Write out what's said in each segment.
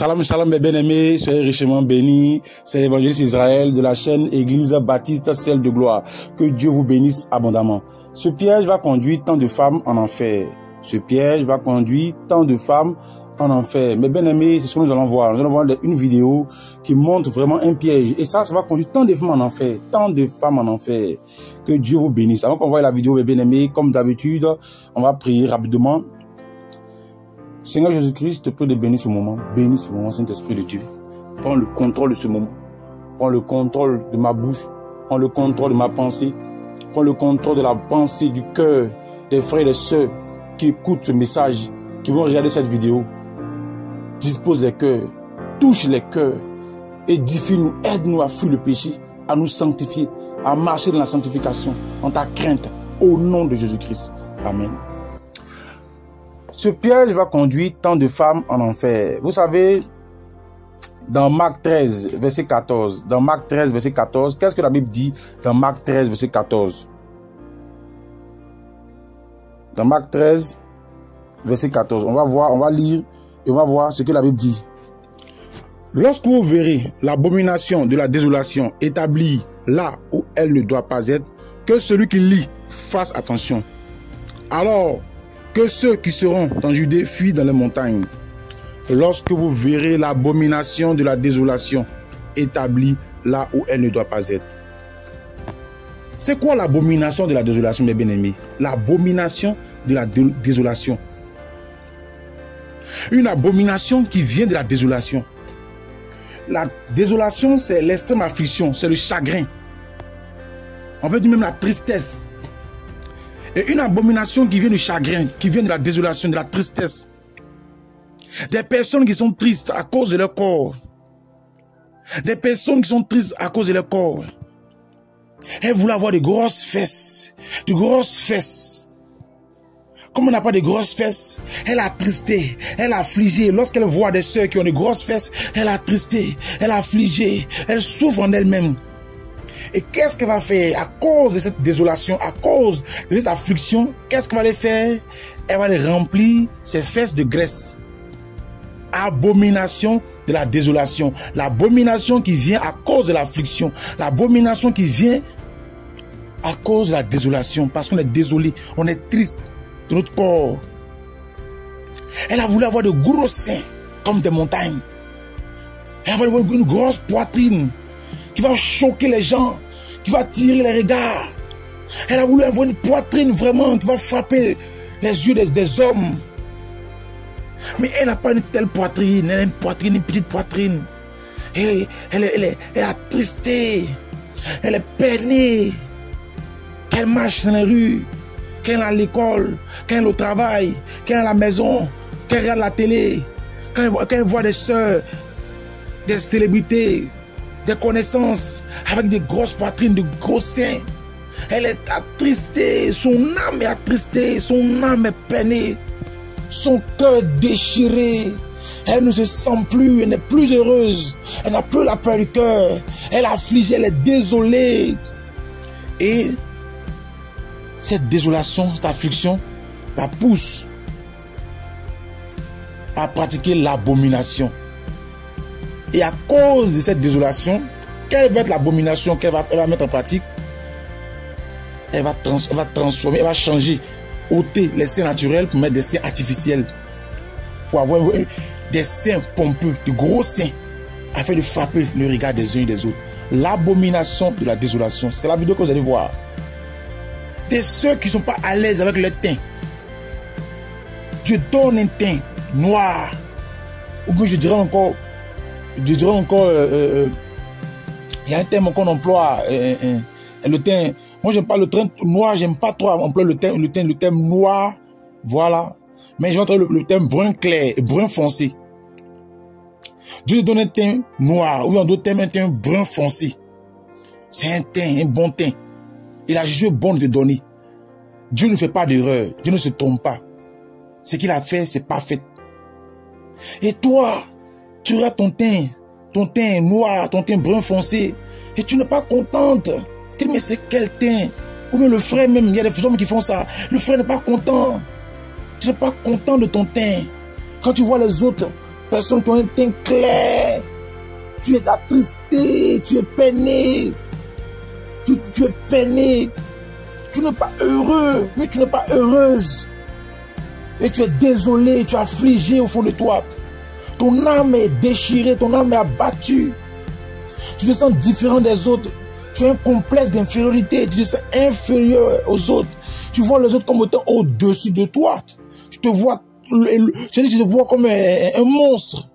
Shalom, shalom mes bien-aimés, soyez richement bénis. C'est l'évangéliste Israël de la chaîne Église Baptiste Ciel de Gloire. Que Dieu vous bénisse abondamment. Ce piège va conduire tant de femmes en enfer. Ce piège va conduire tant de femmes en enfer. Mes bien-aimés, c'est ce que nous allons voir. Nous allons voir une vidéo qui montre vraiment un piège. Et ça va conduire tant de femmes en enfer. Tant de femmes en enfer. Que Dieu vous bénisse. Avant qu'on voie la vidéo, mes bien-aimés, comme d'habitude, on va prier rapidement. Seigneur Jésus-Christ, te prie de bénir ce moment. Bénis ce moment, Saint-Esprit de Dieu. Prends le contrôle de ce moment. Prends le contrôle de ma bouche. Prends le contrôle de ma pensée. Prends le contrôle de la pensée, du cœur des frères et des sœurs qui écoutent ce message, qui vont regarder cette vidéo. Dispose les cœurs, touche les cœurs, édifie-nous, aide-nous à fuir le péché, à nous sanctifier, à marcher dans la sanctification, en ta crainte, au nom de Jésus-Christ. Amen. Ce piège va conduire tant de femmes en enfer. Vous savez, dans Marc 13, verset 14, dans Marc 13, verset 14, qu'est-ce que la Bible dit dans Marc 13, verset 14? Dans Marc 13, verset 14, on va voir, on va lire et on va voir ce que la Bible dit. Lorsque vous verrez l'abomination de la désolation établie là où elle ne doit pas être, que celui qui lit fasse attention. Alors que ceux qui seront en Judée fuient dans les montagnes. Lorsque vous verrez l'abomination de la désolation établie là où elle ne doit pas être. C'est quoi l'abomination de la désolation, mes bien-aimés? L'abomination de la désolation. Une abomination qui vient de la désolation. La désolation, c'est l'extrême affliction, c'est le chagrin. On peut dire même la tristesse. Et une abomination qui vient du chagrin, qui vient de la désolation, de la tristesse. Des personnes qui sont tristes à cause de leur corps. Des personnes qui sont tristes à cause de leur corps. Elles voulaient avoir de grosses fesses. De grosses fesses. Comme on n'a pas de grosses fesses, elle a attristé, elle a affligé. Lorsqu'elle voit des sœurs qui ont de grosses fesses, elle a attristé, elle a affligé, elle souffre en elle-même. Et qu'est-ce qu'elle va faire à cause de cette désolation, à cause de cette affliction? Qu'est-ce qu'elle va aller faire? Elle va aller remplir ses fesses de graisse. Abomination de la désolation. L'abomination qui vient à cause de l'affliction. L'abomination qui vient à cause de la désolation. Parce qu'on est désolé, on est triste de notre corps. Elle a voulu avoir de gros seins comme des montagnes. Elle a voulu avoir une grosse poitrine qui va choquer les gens, qui va tirer les regards. Elle a voulu avoir une poitrine vraiment qui va frapper les yeux des hommes. Mais elle n'a pas une telle poitrine, elle a une poitrine, une petite poitrine. Elle est attristée, elle est peinée. Qu'elle marche dans les rues, qu'elle est à l'école, qu'elle est au travail, qu'elle est à la maison, qu'elle regarde la télé, quand elle voit des sœurs, des célébrités, des connaissances avec des grosses poitrines, de gros seins. Elle est attristée, son âme est attristée, son âme est peinée, son cœur déchiré. Elle ne se sent plus, elle n'est plus heureuse, elle n'a plus la paix du cœur, elle est affligée, elle est désolée. Et cette désolation, cette affliction la pousse à pratiquer l'abomination. Et à cause de cette désolation, quelle va être l'abomination qu'elle va mettre en pratique? Elle va transformer, elle va changer, ôter les seins naturels pour mettre des seins artificiels. Pour avoir des seins pompeux, de gros seins, afin de frapper le regard des uns et des autres. L'abomination de la désolation, c'est la vidéo que vous allez voir. De ceux qui ne sont pas à l'aise avec leur teint. Dieu donne un teint noir. Ou bien je dirais encore, il y a un terme qu'on emploie, le teint. Moi, j'aime pas le teint noir, j'aime pas trop employer le terme noir, voilà. Mais j'entends le terme brun clair, brun foncé. Dieu donne un teint noir, ou en d'autres termes, un teint brun foncé. C'est un teint, un bon teint. Il a jugé bon de te donner. Dieu ne fait pas d'erreur, Dieu ne se trompe pas. Ce qu'il a fait, c'est parfait. Et toi, tu auras ton teint noir, ton teint brun foncé, et tu n'es pas contente. Tu dis, mais c'est quel teint? Ou bien le frère même, il y a des hommes qui font ça. Le frère n'est pas content. Tu n'es pas content de ton teint. Quand tu vois les autres personnes qui ont un teint clair. Tu es attristé, tu es peiné. Tu es peiné. Tu n'es pas heureux, mais tu n'es pas heureuse. Et tu es désolé, tu es affligé au fond de toi. Ton âme est déchirée, ton âme est abattue. Tu te sens différent des autres. Tu as un complexe d'infériorité, tu te sens inférieur aux autres. Tu vois les autres comme étant au-dessus de toi. Tu te vois comme un monstre.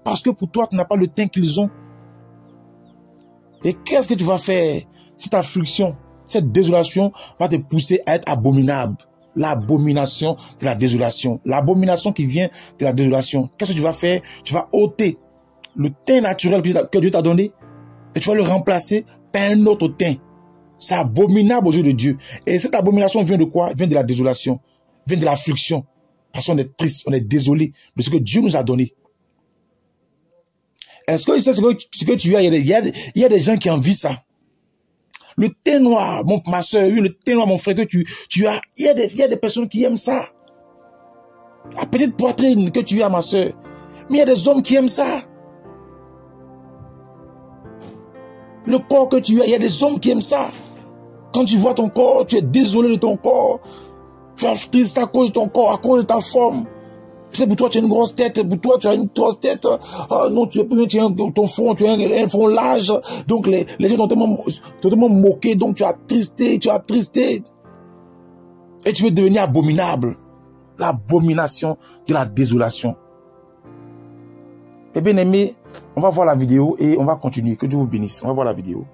Parce que pour toi, tu n'as pas le teint qu'ils ont. Et qu'est-ce que tu vas faire? Cette affliction, cette désolation va te pousser à être abominable. L'abomination de la désolation. L'abomination qui vient de la désolation. Qu'est-ce que tu vas faire? Tu vas ôter le teint naturel que Dieu t'a donné et tu vas le remplacer par un autre teint. C'est abominable aux yeux de Dieu. Et cette abomination vient de quoi? Vient de la désolation. Vient de l'affliction. Parce qu'on est triste, on est désolé de ce que Dieu nous a donné. Est-ce que c'est ce que tu as? Il y a des gens qui envient ça. Le teint noir, ma soeur, oui, le teint noir, mon frère, que tu as, il y a des personnes qui aiment ça. La petite poitrine que tu as, ma soeur. Mais il y a des hommes qui aiment ça. Le corps que tu as, il y a des hommes qui aiment ça. Quand tu vois ton corps, tu es désolé de ton corps. Tu as triste à cause de ton corps, à cause de ta forme. C'est pour toi, tu as une grosse tête. Pour toi, tu as une grosse tête. Oh, non, tu as ton front, tu as un front large. Donc, les gens t'ont tellement moqué. Donc, tu as attristé. Et tu veux devenir abominable. L'abomination de la désolation. Eh bien, aimé, on va voir la vidéo et on va continuer. Que Dieu vous bénisse. On va voir la vidéo.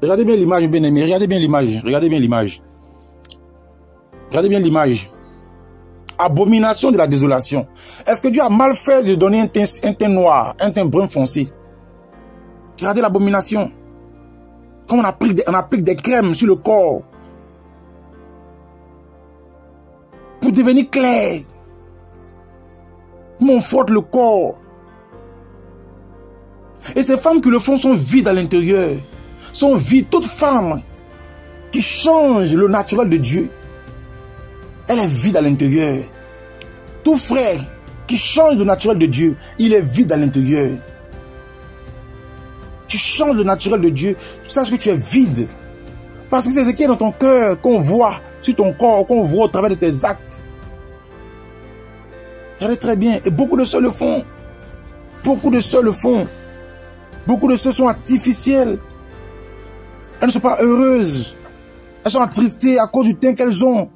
Regardez bien l'image, bien aimé. Regardez bien l'image. Regardez bien l'image. Regardez bien l'image. Abomination de la désolation. Est-ce que Dieu a mal fait de donner un teint noir, un teint brun foncé? Regardez l'abomination. Comme on applique des crèmes sur le corps. Pour devenir clair. On frotte le corps. Et ces femmes qui le font sont vides à l'intérieur. Sont vides. Toute femme qui change le naturel de Dieu, elle est vide à l'intérieur. Tout frère qui change le naturel de Dieu, il est vide à l'intérieur. Tu changes le naturel de Dieu, tu saches que tu es vide. Parce que c'est ce qui est dans ton cœur qu'on voit sur ton corps, qu'on voit au travers de tes actes. Regardez très bien. Et beaucoup de ceux le font. Beaucoup de ceux le font. Beaucoup de ceux sont artificiels. Elles ne sont pas heureuses. Elles sont attristées à cause du teint qu'elles ont.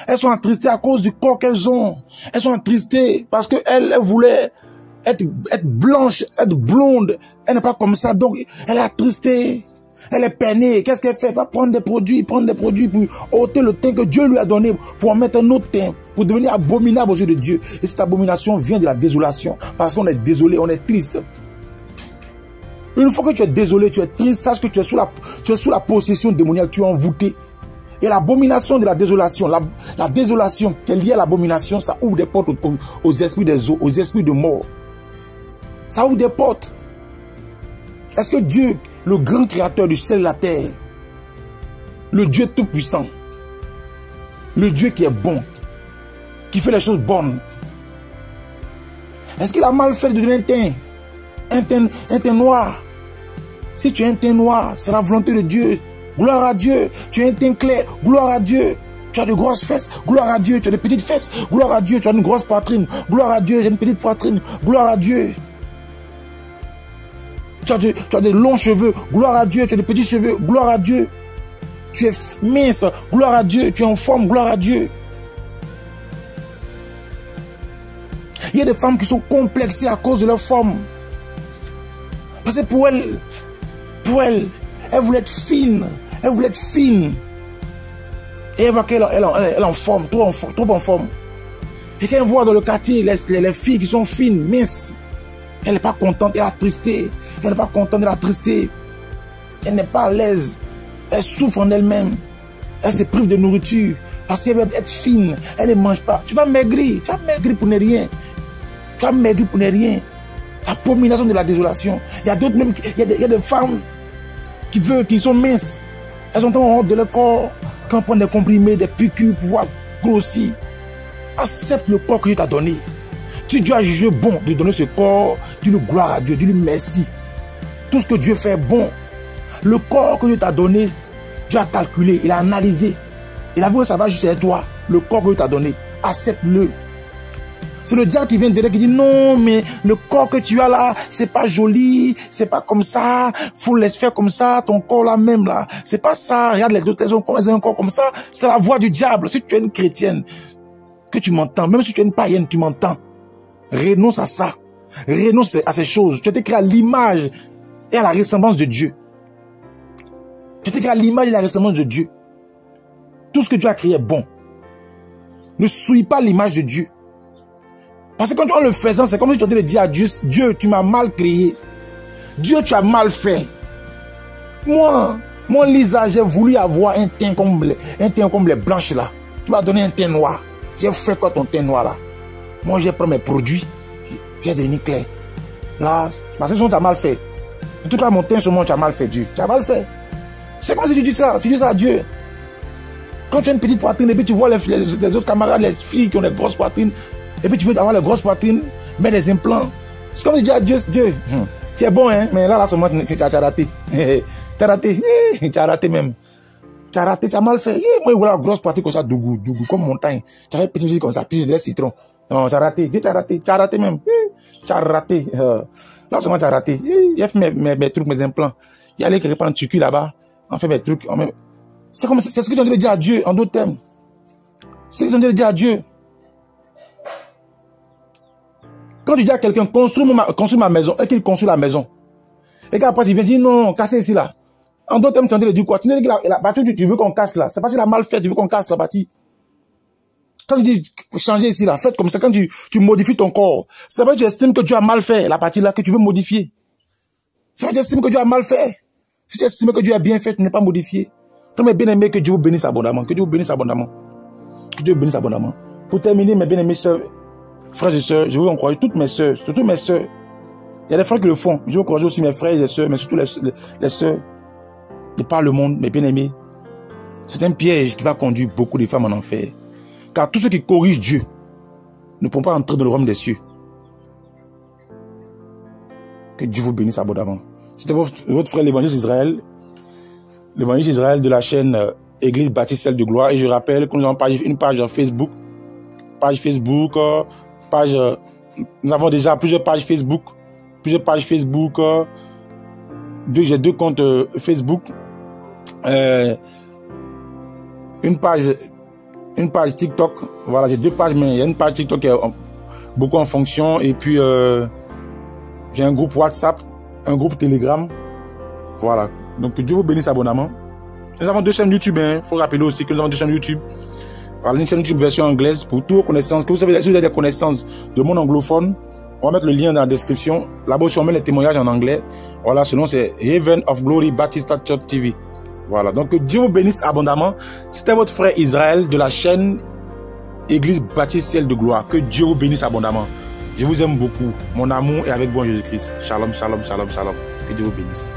Elles sont attristées à cause du corps qu'elles ont. Elles sont attristées parce qu'elles voulaient être blanches, être blondes. Elle n'est pas comme ça, donc elle est attristée. Elle est peinée. Qu'est-ce qu'elle fait? Elle va prendre des produits pour ôter le teint que Dieu lui a donné, pour en mettre un autre teint, pour devenir abominable aux yeux de Dieu. Et cette abomination vient de la désolation. Parce qu'on est désolé, on est triste. Une fois que tu es désolé, tu es triste, sache que tu es sous la possession démoniaque, tu es envoûté. Et l'abomination de la désolation, la désolation qui est liée à l'abomination, ça ouvre des portes aux esprits des eaux, aux esprits de mort. Ça ouvre des portes. Est-ce que Dieu, le grand créateur du ciel et de la terre, le Dieu tout-puissant, le Dieu qui est bon, qui fait les choses bonnes, est-ce qu'il a mal fait de donner un teint noir? Si tu as un teint noir, c'est la volonté de Dieu. Gloire à Dieu. Tu as un teint clair. Gloire à Dieu. Tu as de grosses fesses. Gloire à Dieu. Tu as des petites fesses. Gloire à Dieu. Tu as une grosse poitrine. Gloire à Dieu. J'ai une petite poitrine. Gloire à Dieu. Tu as des longs cheveux. Gloire à Dieu. Tu as des petits cheveux. Gloire à Dieu. Tu es mince. Gloire à Dieu. Tu es en forme. Gloire à Dieu. Il y a des femmes qui sont complexées à cause de leur forme. Parce que pour elles voulait être fine. Elle voulait être fine. Et elle voit qu'elle est en forme, trop en forme. Et quand elle voit dans le quartier les filles qui sont fines, minces, elle n'est pas contente, elle est attristée. Elle n'est pas contente, elle est attristée. Elle n'est pas à l'aise. Elle souffre en elle-même. Elle se prive de nourriture. Parce qu'elle veut être fine. Elle ne mange pas. Tu vas maigrir. Tu vas maigrir pour ne rien. Tu vas maigrir pour ne rien. Abomination de la désolation. Il y a d'autres même, il y a des femmes qui sont minces. Elles ont honte de leur corps. Quand on prend des comprimés, des piqûres pour pouvoir grossir. Accepte le corps que Dieu t'a donné. Si Dieu a jugé bon de donner ce corps, dis-le gloire à Dieu, dis-le merci. Tout ce que Dieu fait bon. Le corps que Dieu t'a donné, Dieu a calculé, il a analysé. Il a vu que ça va jusqu'à toi. Le corps que Dieu t'a donné, accepte-le. C'est le diable qui vient derrière qui dit non, mais le corps que tu as là, c'est pas joli, c'est pas comme ça, faut laisser faire comme ça, ton corps là même là, c'est pas ça, regarde les autres, elles ont un corps comme ça, c'est la voix du diable. Si tu es une chrétienne, que tu m'entends, même si tu es une païenne, tu m'entends, renonce à ça, renonce à ces choses. Tu as été créé à l'image et à la ressemblance de Dieu. Tu as été créé à l'image et à la ressemblance de Dieu. Tout ce que Dieu a créé est bon. Ne souille pas l'image de Dieu. Parce que quand on le faisant, c'est comme si tu étais de dire à Dieu, Dieu, tu m'as mal créé. Dieu, tu as mal fait. Moi, Lisa, j'ai voulu avoir un teint comme les blanches là. Tu m'as donné un teint noir. J'ai fait quoi ton teint noir là? Moi, j'ai pris mes produits. J'ai devenu clair. Là, parce que tu as mal fait. En tout cas, mon teint sur moi, tu as mal fait, Dieu. Tu as mal fait. C'est comme si tu dis ça. Tu dis ça à Dieu. Quand tu as une petite poitrine et puis tu vois les autres camarades, les filles qui ont des grosses poitrines, et puis tu veux avoir les grosses poitrines, mets des implants. C'est comme si tu dis à Dieu, tu es bon, hein, mais là seulement tu as raté. Tu as raté. Tu as raté même. Tu as raté, tu as mal fait. Moi, voilà, grosse poitrine comme ça, dougou, comme montagne. Tu as fait petit comme ça, puis des citrons. Non, tu as raté. Dieu, tu as raté. Tu as raté même. Tu as raté. Là seulement tu as raté. Il a fait mes trucs, mes implants. Il y a allé quelque part en Turquie là-bas. On fait mes trucs. C'est ce que j'ai envie de dire à Dieu, en d'autres termes. C'est ce que j'ai envie de dire à Dieu. Quand tu dis à quelqu'un, construis ma maison, et qu'il construit la maison, et qu'après il vient dire, non, cassez ici là. En d'autres termes, tu as envie de dire quoi? Tu dis que la bâtisse, tu veux qu'on casse là. C'est parce qu'il a mal fait, tu veux qu'on casse la bâtisse. Quand tu dis, changer ici là, faites comme ça, quand tu modifies ton corps, c'est parce que tu estimes que tu as mal fait la partie là, que tu veux modifier. C'est parce que tu estimes que tu as mal fait. Si tu estimes que Dieu a bien fait, tu n'es pas modifié. Toi, mes bien-aimés, que Dieu vous bénisse abondamment. Que Dieu vous bénisse abondamment. Que Dieu vous bénisse abondamment. Pour terminer, mes bien-aimés sœurs, frères et sœurs, je vous encourage, toutes mes sœurs, surtout mes sœurs. Il y a des frères qui le font. Je vous encourage aussi mes frères et sœurs, mais surtout les sœurs de par le monde, mes bien-aimés. C'est un piège qui va conduire beaucoup de femmes en enfer. Car tous ceux qui corrigent Dieu ne pourront pas entrer dans le royaume des cieux. Que Dieu vous bénisse abondamment. C'était votre frère l'évangile d'Israël. L'évangile d'Israël de la chaîne Église Baptiste Ciel de Gloire. Et je rappelle que nous avons une page Facebook. Nous avons déjà plusieurs pages Facebook. J'ai 2 comptes Facebook. Une page TikTok. Voilà, j'ai 2 pages, mais il y a une page TikTok qui est beaucoup en fonction. Et puis, j'ai un groupe WhatsApp, un groupe Telegram. Voilà. Donc, que Dieu vous bénisse abondamment. Nous avons 2 chaînes YouTube. Il faut rappeler aussi que nous avons 2 chaînes YouTube. Voilà, une chaîne YouTube version anglaise pour toutes vos connaissances. Que vous savez, si vous avez des connaissances de monde anglophone, on va mettre le lien dans la description. Là-bas aussi, on met les témoignages en anglais. Voilà, ce nom, c'est Heaven of Glory Baptist Church TV. Voilà, donc que Dieu vous bénisse abondamment. C'était votre frère Israël de la chaîne Église Baptiste Ciel de Gloire. Que Dieu vous bénisse abondamment. Je vous aime beaucoup. Mon amour est avec vous en Jésus-Christ. Shalom, shalom, shalom, shalom. Que Dieu vous bénisse.